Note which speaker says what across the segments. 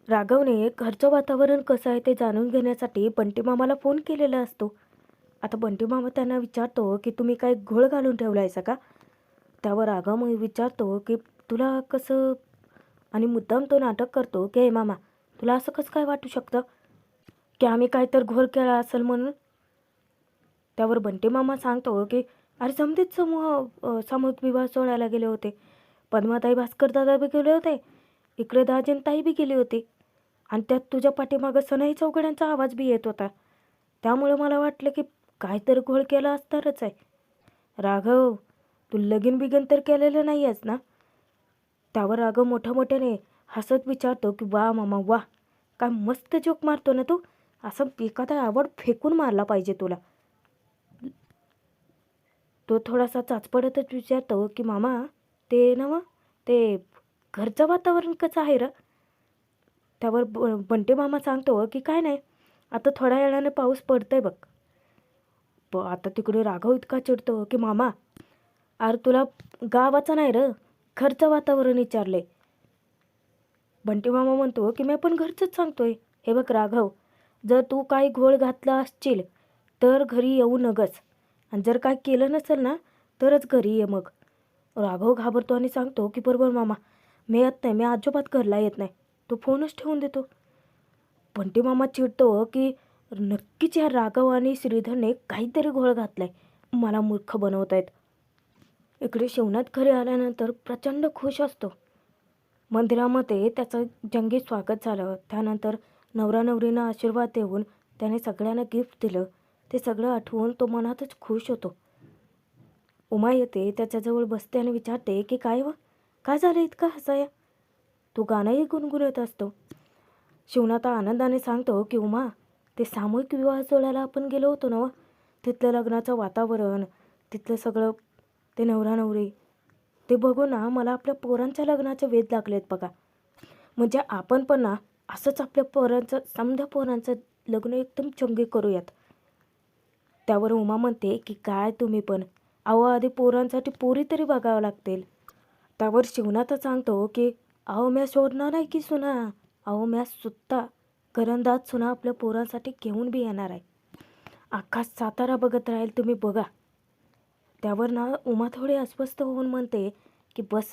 Speaker 1: राघवने घरचं वातावरण कसं आहे ते जाणून घेण्यासाठी बंटी मामाला फोन केलेला असतो. आता बंटी मामा त्यांना विचारतो की तुम्ही काय घोळ घालून ठेवलायसा का? त्यावर राघव मग विचारतो की तुला कसं, आणि मुद्दाम तो नाटक करतो की हे मामा, तुला असं कसं काय वाटू शकतं की आम्ही काय तर घोळ केला असेल म्हणून. त्यावर बंटी मामा सांगतो की अरे समधीत सामूहिक विवाह सोहळ्याला गेले होते. पद्माताई भास्कर दादा बी गेले होते, इकडे दाजींताई बी गेली होती, आणि त्यात तुझ्या पाठीमागं सनई चौघड्यांचा आवाज बी येत होता. त्यामुळे मला वाटलं की काहीतरी घोळ केला असणारच आहे. राघव, तू लगीन बिगीन तर केलेलं नाही आहेस ना? त्यावर राघव मोठ्याने हसत विचारतो की वा मामा वा, काय मस्त जोक मारतो ना तू. असं एखादा आवड फेकून मारला पाहिजे तुला. तो थोडासा चाचपडतच विचारतो की मामा, ते नव ते घरचं वातावरण कसं आहे र? त्यावर बंटी मामा सांगतो की काय नाही, आता थोड्या वेळाने पाऊस पडतंय बघ. आता तिकडे राघव इतका चिडतो की मामा, अरे तुला गावाचं नाही र, घरचं वातावरण विचारलंय. बंटी मामा म्हणतो की मी पण घरचंच सांगतोय. हे बघ राघव, जर तू काही घोळ घातला असशील तर घरी येऊ नगस, आणि जर काय केलं नसेल ना तरच घरी ये मग. राघव घाबरतो आणि सांगतो की बरोबर मामा, मी येत नाही, मी अजिबात घरला येत नाही. तो फोनच ठेवून देतो. बंटी मामा चिडतो की नक्कीच या राघव आणि श्रीधरने काहीतरी घोळ घातलाय, मला मूर्ख बनवतायत. इकडे शिवनाथ घरी आल्यानंतर प्रचंड खुश असतो. मंदिरामध्ये त्याचं जंगी स्वागत झालं. त्यानंतर नवरा नवरीनं आशीर्वाद देऊन त्याने सगळ्यांना गिफ्ट दिलं. ते सगळं आठवून तो मनातच खुश होतो. उमा येते, त्याच्याजवळ बसते आणि विचारते की काय व, काय झालं इतका हसाया? तो गाणंही गुणगुणत असतो. शिवनाथ आनंदाने सांगतो की उमा, ते सामूहिक विवाह सोहळ्याला आपण गेलो होतो ना, तिथलं लग्नाचं वातावरण, तिथलं सगळं, ते नवरा नवरी, ते बघून ना मला आपल्या पोरांच्या लग्नाचे वेध लागलेत बघा. म्हणजे आपण पण ना असंच आपल्या पोरांचं, समध्या पोरांचं लग्न एकदम चंगी करूयात. त्यावर उमा म्हणते की काय तुम्ही पण, अहो आधी पोरांसाठी पोरी तरी बघावं लागतील. त्यावर शिवनाथ सांगतो की अहो म्या शोधणार आहे की सुना, अहो म्या सुद्धा घरंदाज सुना आपल्या पोरांसाठी घेऊन बी येणार आहे. अख्खा सातारा बघत राहील, तुम्ही बघा. त्यावर ना उमा थोडी अस्वस्थ होऊन म्हणते की बस,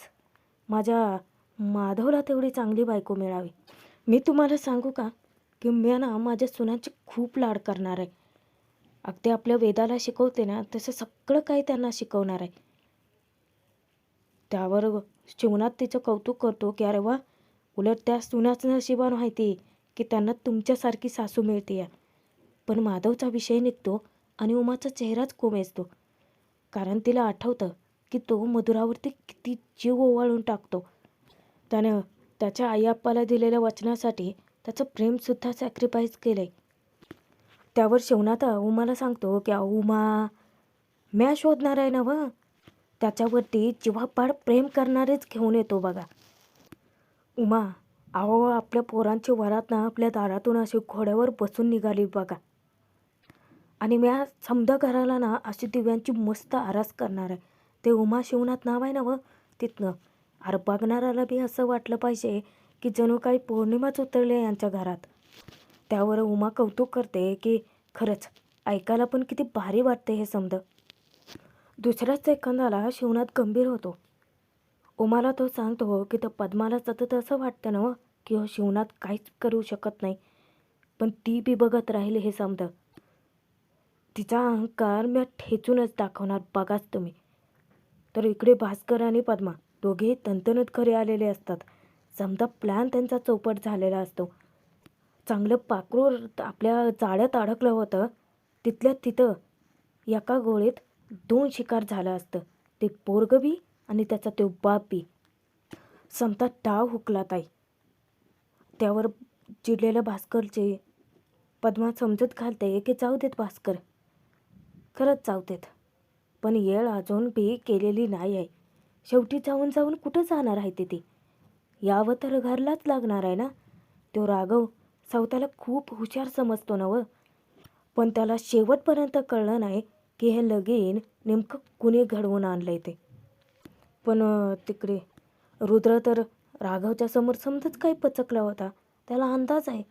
Speaker 1: माझ्या माधवला तेवढी चांगली बायको मिळावी. मी तुम्हाला सांगू का की मी ना माझ्या सुनांचे खूप लाड करणार आहे. अगदी आपल्या वेदाला शिकवते ना तसं सगळं काही त्यांना शिकवणार आहे. त्यावर शिवनाथ तिचं कौतुक करतो की अरे वा, उलट त्या सुनाच नशिबान माहिती की त्यांना तुमच्यासारखी सासू मिळते या. पण माधवचा विषय निघतो आणि उमाचा चेहराच कोमेजतो. कारण तिला आठवतं की तो मधुरावरती किती जीव ओवाळून टाकतो. त्यानं त्याच्या आई आप्पाला दिलेल्या वचनासाठी त्याचं प्रेमसुद्धा सॅक्रिफाईस केलं आहे. त्यावर शिवनाथ उमाला सांगतो की उमा, म्या शोधणार आहे ना व, त्याच्यावरती जीवापाड प्रेम करणारेच घेऊन येतो बघा. उमा, अहो आपल्या पोरांची वरात ना आपल्या दारातून अशी घोड्यावर बसून निघाली बघा, आणि म्या समजा घराला ना अशी दिव्यांची मस्त आरास करणार आहे. ते उमा शिवनाथ नाव आहे ना व तिथनं. अरे बघणाराला बी असं वाटलं पाहिजे की जणू काही पौर्णिमाच उतरली आहे यांच्या घरात. त्यावर उमा कौतुक करते की खरंच ऐकायला पण किती भारी वाटते हे समज. दुसऱ्याच सेकंदाला शिवनाथ गंभीर होतो. उमाला तो सांगतो की तर पद्माला सतत असं वाटतं ना व की हो शिवनाथ काहीच करू शकत नाही, पण ती बी बघत राहील हे समज. तिचा अहंकार मी ठेचूनच दाखवणार बघाच तुम्ही. तर इकडे भास्कर आणि पद्मा दोघेही तंतनत घरी आलेले असतात. समजा प्लॅन त्यांचा चौपट झालेला असतो. चांगलं पाखरूर आपल्या जाळ्यात अडकलं होतं, तिथल्या तिथं एका गोळीत 2 शिकार झालं असतं. ते पोरगं बी आणि त्याचा तो बाप बी. समता डाव हुकला ताई. त्यावर चिडलेल्या भास्करचे पद्मा समजत घालते की जाऊ देत भास्कर, खरंच जाऊ देत, पण येळ अजून बी केलेली नाही आहे. शेवटी जाऊन जाऊन कुठं जाणार आहे ती? यावं तर घरलाच लागणार आहे ना. तो राघव सवताला खूप हुशार समजतो ना व, पण त्याला शेवटपर्यंत कळलं नाही की हे लगीन नेमकं कुणी घडवून आणलंय ते. पण तिकडे रुद्र तर राघवच्या समोर समजच काही पचकला होता. त्याला अंदाज आहे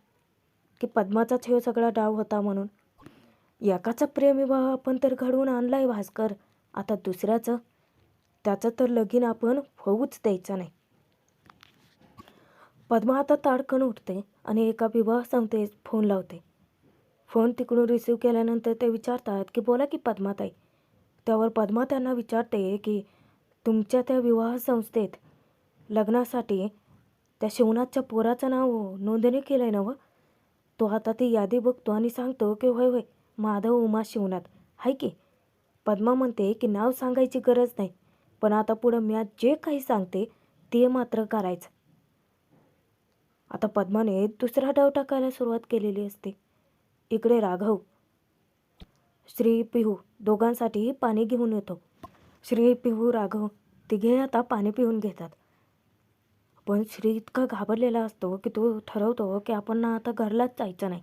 Speaker 1: की पद्माचाच हे सगळा डाव होता म्हणून. एकाचा प्रेमविवाह आपण तर घडवून आणलाय भास्कर, आता दुसऱ्याचं, त्याचं तर लगीन आपण होऊच द्यायचं नाही. पद्मा आता ताडकन उठते आणि एका विवाह संस्थेत फोन लावते. फोन तिकडून रिसीव केल्यानंतर ते विचारतात की बोला की पद्माताई. त्यावर पद्मा त्यांना विचारते की तुमच्या त्या विवाह संस्थेत लग्नासाठी त्या शिवनाथच्या पोराचं नाव नोंदणी केलं आहे ना व? तो आता ती यादी बघतो आणि सांगतो की होय होय, माधव उमा शिवनाथ हाय की. पद्मा म्हणते की नाव सांगायची गरज नाही, पण आता पुढं मी जे काही सांगते ते मात्र करायचं. आता पद्माने दुसरा डाव टाकायला सुरुवात केलेली असते. इकडे राघव श्री पिहू दोघांसाठी पाणी घेऊन येतो. श्री पिहू राघव तिघे आता पाणी पिऊन घेतात. पण श्री इतका घाबरलेला असतो की तो ठरवतो की आपण ना आता घरलाच जायचं नाही.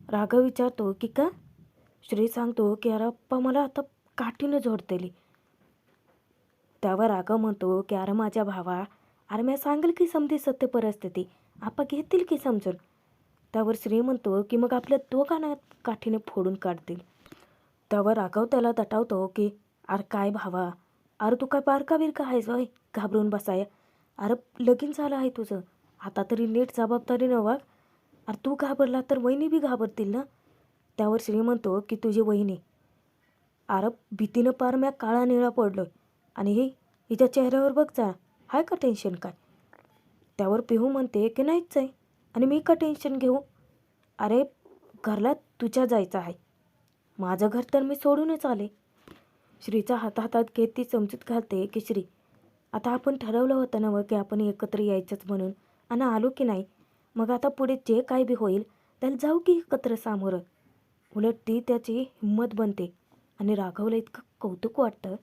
Speaker 1: राघव विचारतो की का? श्री सांगतो की अरे अप्पा मला आता काठीनं झोडतेली. त्यावर राघव म्हणतो की अरे माझ्या भावा, अरे मी सांगेल की समधी सत्य परिस्थिती, आपा घेतील की समजून. त्यावर श्री म्हणतो की मग आपल्या दोघांना काठीने फोडून काढतील. त्यावर राघव त्याला दटावतो की अरे काय भावा, अरे तू काय बारका बिरका आहेस होय घाबरून बसाय? अरे लगीन झालं आहे तुझं, आता तरी नीट जबाबदारीनं वाग. अरे तू घाबरला तर वहिनी बी घाबरतील ना. त्यावर श्री म्हणतो की तुझी वहिनी, अरे भीतीनं पार म्या काळा निळा पडलोय आणि हिच्या चेहऱ्यावर बघ जा, हाय का टेन्शन काय? त्यावर पिहू म्हणते की नाहीच आहे आणि मी का टेन्शन घेऊ? अरे घरला तुझ्या जायचं आहे, माझं घर तर मी सोडूनच आले. श्रीचा हातात घेत ती समजूत घालते की श्री, आता आपण ठरवलं होतं ना की आपण एकत्र यायचंच म्हणून, आणि आलो की नाही, मग आता पुढे जे काय बी होईल त्याला जाऊ की एकत्र सामोरं. उलट ती त्याची हिंमत बनते आणि राघवला इतकं कौतुक वाटतं.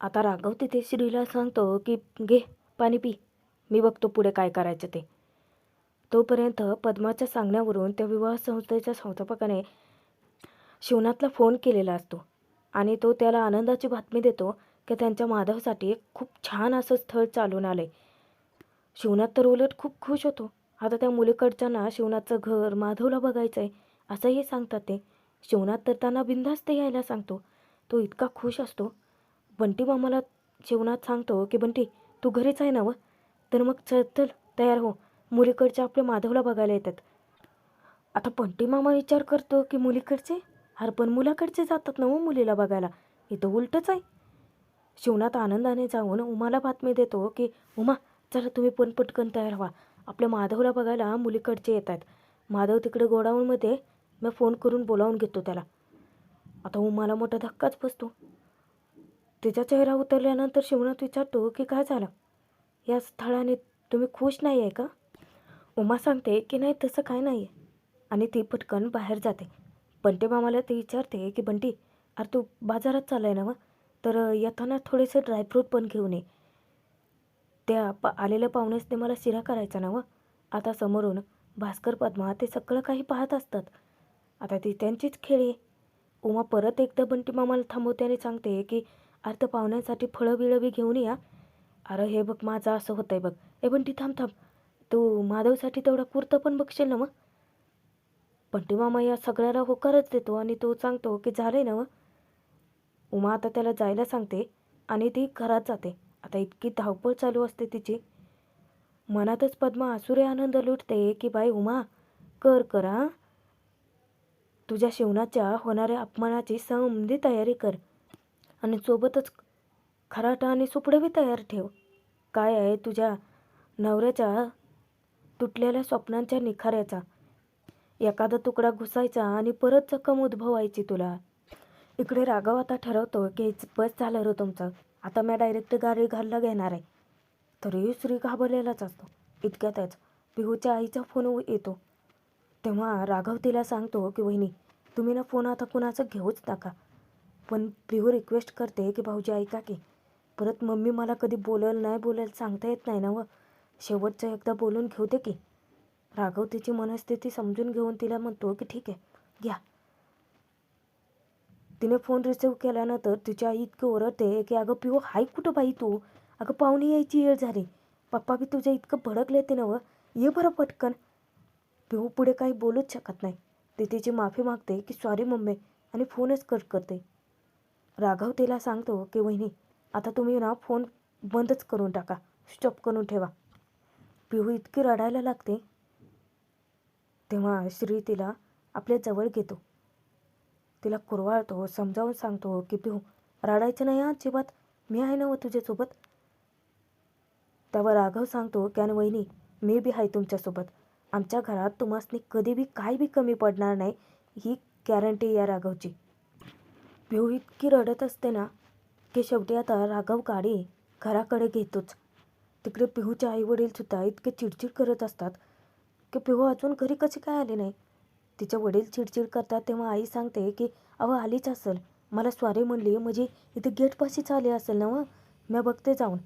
Speaker 1: आता राघव तिथे श्रीला सांगतो की घे पाणी पी, मी बघतो पुढे काय करायचं ते. तोपर्यंत पद्माच्या सांगण्यावरून त्या विवाह संस्थेच्या संस्थापकाने शिवनाथला फोन केलेला असतो आणि तो त्याला आनंदाची बातमी देतो की त्यांच्या माधवसाठी खूप छान असं स्थळ चालून आलं आहे. शिवनाथ तर उलट खूप खुश होतो. आता त्या मुलीकडच्यांना शिवनाथचं घर माधवला बघायचं आहे असंही सांगतात ते. शिवनाथ तर त्यांना बिनधास्त यायला सांगतो. तो इतका खुश असतो. बंटी मामाला शिवनाथ सांगतो की बंटी तू घरीच आहे ना व? तर मग चल तयार हो, मुलीकडचे आपल्या माधवला बघायला येतात. आता बंटी मामा विचार करतो की मुलीकडचे, अरे पण मुलाकडचे जातात ना हो मुलीला बघायला, इथं उलटच आहे. शिवनाथ आनंदाने जाऊन उमाला बातमी देतो की उमा चला तुम्ही पण पटकन तयार व्हा, आपल्या माधवला बघायला मुलीकडचे येत आहेत. माधव तिकडे गोडाऊनमध्ये, मी फोन करून बोलावून घेतो त्याला. आता उमाला मोठा धक्काच बसतो. तिचा चेहरा उतरल्यानंतर शिवनाथ विचारतो की काय झालं, या स्थळाने तुम्ही खुश नाही आहे का? उमा सांगते की नाही तसं काय नाही आहे आणि ती पटकन बाहेर जाते. बंटी मामाला ती विचारते की बंटी अरे तू बाजारात चालला आहे ना मग, तर येताना थोडेसे ड्रायफ्रूट पण घेऊन ये. त्या आलेल्या पाहुण्यासने मला शिरा करायचा ना व. आता समोरून भास्कर पद्मा ते सगळं काही पाहत असतात. आता ती त्यांचीच खेळी. उमा परत एकदा बंटी मामाला थांबवते आणि सांगते की अरे त्या पाहुण्यांसाठी फळं बिळं बी घेऊन या. अरे हे बघ माझं असं होतं आहे बघ, ए बंटी थांब थांब, तू माधवसाठी तेवढा कुर्ता पण बघशील ना मग. बंटी मामा या सगळ्याला होकारच देतो आणि तो सांगतो की झाले ना व. उमा आता त्याला जायला सांगते आणि ती घरात जाते. आता इतकी धावपळ चालू असते तिची. मनातच पद्मा आसुरे आनंद लुटते की बाई उमा कर करा, तुझ्या शिवनाच्या होणाऱ्या अपमानाची समधी तयारी कर आणि सोबतच खराटा आणि सुपडे बी तयार ठेव. काय आहे तुझ्या नवऱ्याच्या तुटलेल्या स्वप्नांच्या निखाऱ्याचा एखादा तुकडा घुसायचा आणि परत जखम उद्भवायची तुला. इकडे राघव आता ठरवतो की बस झालं रे तुमचं, आता मी डायरेक्ट गाडी घालला घेणार आहे. तरी श्री घाबरलेलाच असतो. इतक्यातच पिहूच्या आईचा फोन येतो. तेव्हा राघव तिला सांगतो की वहिनी तुम्ही ना फोन आता कुणाचं घेऊच नका. पण पिहू रिक्वेस्ट करते की भाऊजी ऐका की, परत मम्मी मला कधी बोलेल नाही बोलेल सांगता येत नाही ना व, शेवटचं एकदा बोलून घेऊ दे की. राघव तिची मनस्थिती समजून घेऊन तिला म्हणतो की ठीक आहे घ्या. तिने फोन रिसीव्ह केल्यानंतर तिची आई इतकी ओरडते की अगं पिहू हाय कुठं बाई तू, अगं पाहुणे यायची वेळ झाली, पप्पा बी तुझ्या इतकं भडकले ते ना व, ये बरं पटकन. पिहू पुढे काही बोलूच शकत नाही. ती तिची माफी मागते की सॉरी मम्मी आणि फोनच कट करते. राघव तिला सांगतो की वहिनी आता तुम्ही ना फोन बंदच करून टाका, स्टॉप करून ठेवा. पिहू इतकी रडायला लागते. तेव्हा श्री तिला आपल्या जवळ घेतो, तिला कुरवाळतो, समजावून सांगतो की पिहू रडायचं नाही अजिबात, मी आहे ना तुझ्यासोबत. त्यावर राघव सांगतो की आणि वहिनी मी बी आहे तुमच्यासोबत. आमच्या घरात तुम्हासनी कधी बी काय बी कमी पडणार नाही, ही गॅरंटी या राघवची. पिहू इतकी रडत असते ना की शेवटी आता राघव गाडी घराकडे घेतोच. तिकडे पिहूचे आईवडीलसुद्धा इतके चिडचिड करत असतात की पिहू अजून घरी कशी काय आली नाही. तिचे वडील चिडचिड करतात तेव्हा आई सांगते की अहो आलीच असेल, मला सॉरी म्हणली म्हणजे इथे गेटपाशीच आली असेल ना मी बघते जाऊन.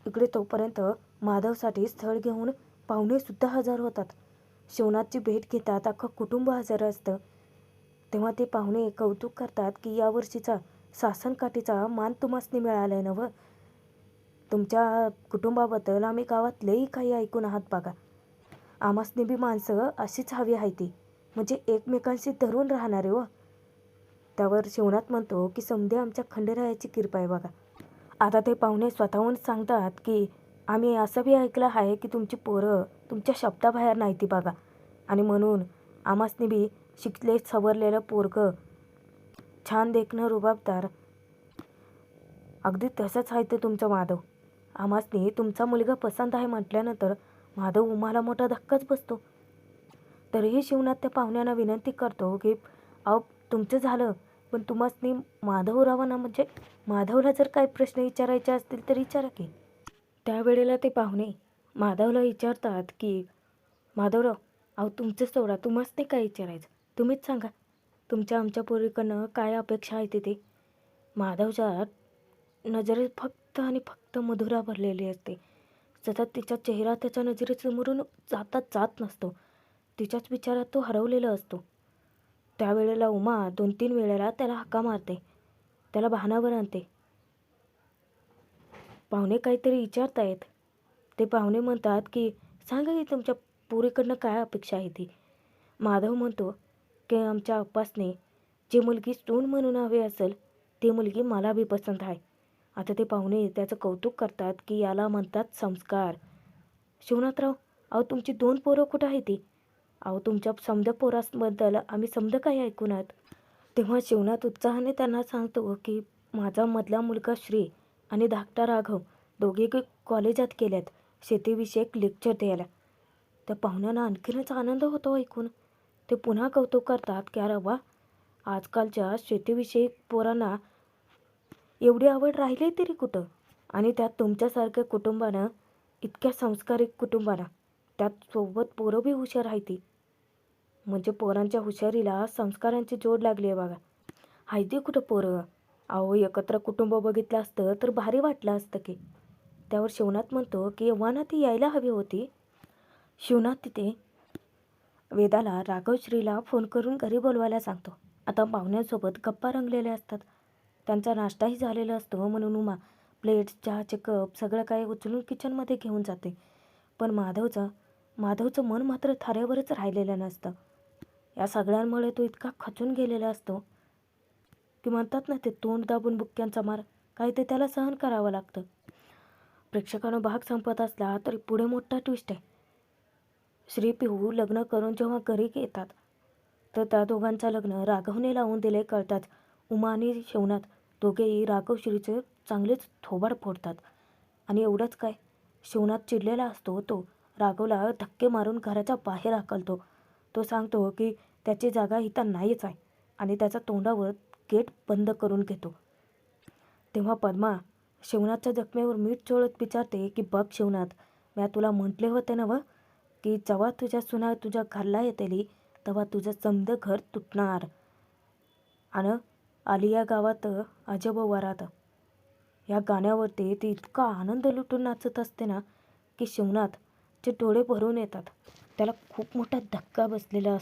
Speaker 1: इकडे तोपर्यंत माधवसाठी स्थळ घेऊन पाहुणेसुद्धा हजर होतात. शिवनाथची भेट घेतात, अख्खं कुटुंब हजर असतं. तेव्हा ते पाहुणे कौतुक करतात की यावर्षीचा सासनकाठीचा मान तुम्हासनी मिळाला आहे ना तुमच्या कुटुंबाबद्दल आम्ही गावात लई काही ऐकून आहात बघा. आम्हासनी बी माणसं अशीच हवी आहे ती, म्हणजे एकमेकांशी धरून राहणारे त्यावर शिवनाथ म्हणतो की समधी आमच्या खंडेरायाची कृपा आहे बघा. आता ते पाहुणे स्वतःहून सांगतात की आम्ही असं बी ऐकलं आहे की तुमची पोरं तुमच्या शब्दाबाहेर नाही ती बघा, आणि म्हणून आम्हासनी बी शिकले सवरलेलं पोरगं, छान देखणं, रुबाबदार, अगदी तसंच आहे ते तुमचं माधव. आम्हासनी तुमचा मुलगा पसंत आहे म्हटल्यानंतर माधव उम्हाला मोठा धक्काच बसतो. तरीही शिवनाथ त्या पाहुण्यांना विनंती करतो की अहो तुमचं झालं, पण तुम्हासनी माधवरावांना म्हणजे माधवला जर काही प्रश्न विचारायचे असतील तर विचारा की. त्यावेळेला ते पाहुणे माधवला विचारतात की माधवराव अहो तुमचं सोडा, तुम्हासनी काय विचारायचं तुम्हीच सांगा, तुमच्या आमच्या पोरीकडनं काय अपेक्षा आहे ते. माधवच्या नजरेत फक्त आणि फक्त मधुरा भरलेली असते. सतत तिचा चेहरा त्याच्या नजरेसमोरून जात नसतो. तिच्याच विचारात तो हरवलेला असतो. त्यावेळेला उमा 2-3 वेळेला त्याला हाका मारते, त्याला भानावर आणते. पाहुणे काहीतरी विचारतायत. ते पाहुणे म्हणतात की सांगा की तुमच्या पोरीकडनं काय अपेक्षा आहे ती. माधव म्हणतो की आमच्या अप्पासने जी मुलगी सून म्हणून हवी असेल ती मुलगी मला बी पसंत आहे. आता ते पाहुणे त्याचं कौतुक करतात की याला म्हणतात संस्कार. शिवनाथराव अहो तुमची 2 पोरं कुठं आहे ती. अहो तुमच्या समद पोरांबद्दल आम्ही समद काही ऐकून आहेत. तेव्हा शिवनाथ उत्साहाने त्यांना सांगतो की माझा मधला मुलगा श्री आणि धाकटा राघव दोघे कॉलेजात गेल्यात शेतीविषयक लेक्चर द्यायला. त्या पाहुण्यांना आणखीनच आनंद होतो ऐकून. ते पुन्हा कौतुक करतात की अरे वा, आजकालच्या शेतीविषयक पोरांना एवढी आवड राहिली तरी कुठं, आणि त्यात तुमच्यासारख्या कुटुंबानं, इतक्या संस्कारिक कुटुंबाला, त्यात सोबत पोरं बी हुशार आहे ती. म्हणजे पोरांच्या हुशारीला संस्कारांची जोड लागली आहे बघा. हायती कुठं पोरं. अहो एकत्र कुटुंब बघितलं असतं तर भारी वाटलं असतं की. त्यावर शिवनाथ म्हणतो की एव्हाना ती यायला हवी होती. शिवनाथ तिथे वेदाला राघवश्रीला फोन करून घरी बोलवायला सांगतो. आता पाहुण्यांसोबत गप्पा रंगलेल्या असतात, त्यांचा नाश्ताही झालेला असतो, म्हणून उमा प्लेट्स, चहाचे कप सगळं काही उचलून किचनमध्ये घेऊन जाते. पण माधवचं मन मात्र थाऱ्यावरच राहिलेलं नसतं. या सगळ्यांमुळे तो इतका खचून गेलेला असतो की म्हणतात ना ते तोंड दाबून बुक्क्यांचा मार, काही ते त्याला सहन करावं लागतं. प्रेक्षकांना भाग संपत असला तरी पुढे मोठा ट्विस्ट आहे. श्री पिहू लग्न करून जेव्हा घरी येतात तर त्या दोघांचं लग्न राघवने लावून दिले कळताच उमा आणि शिवनाथ दोघेही राघव श्रीचे चांगलेच थोबाड फोडतात. आणि एवढंच काय, शिवनाथ चिडलेला असतो, तो राघवला धक्के मारून घराच्या बाहेर हाकलतो. तो सांगतो की त्याची जागा इथं नाहीच आहे आणि त्याच्या तोंडावर गेट बंद करून घेतो. तेव्हा पद्मा शिवनाथच्या जखमेवर मीठ चोळत विचारते की बघ शिवनाथ, मी तुला म्हटले होते ना की जेव्हा तुझ्या सुना तुझ्या घरला येतेली तेव्हा तुझं समद घर तुटणार. आणि आलिया गावात अजब वरात या गाण्यावरती ती इतका आनंद लुटून नाचत असते ना की शिवनाथचे डोळे भरून येतात. त्याला खूप मोठा धक्का बसलेला असतो.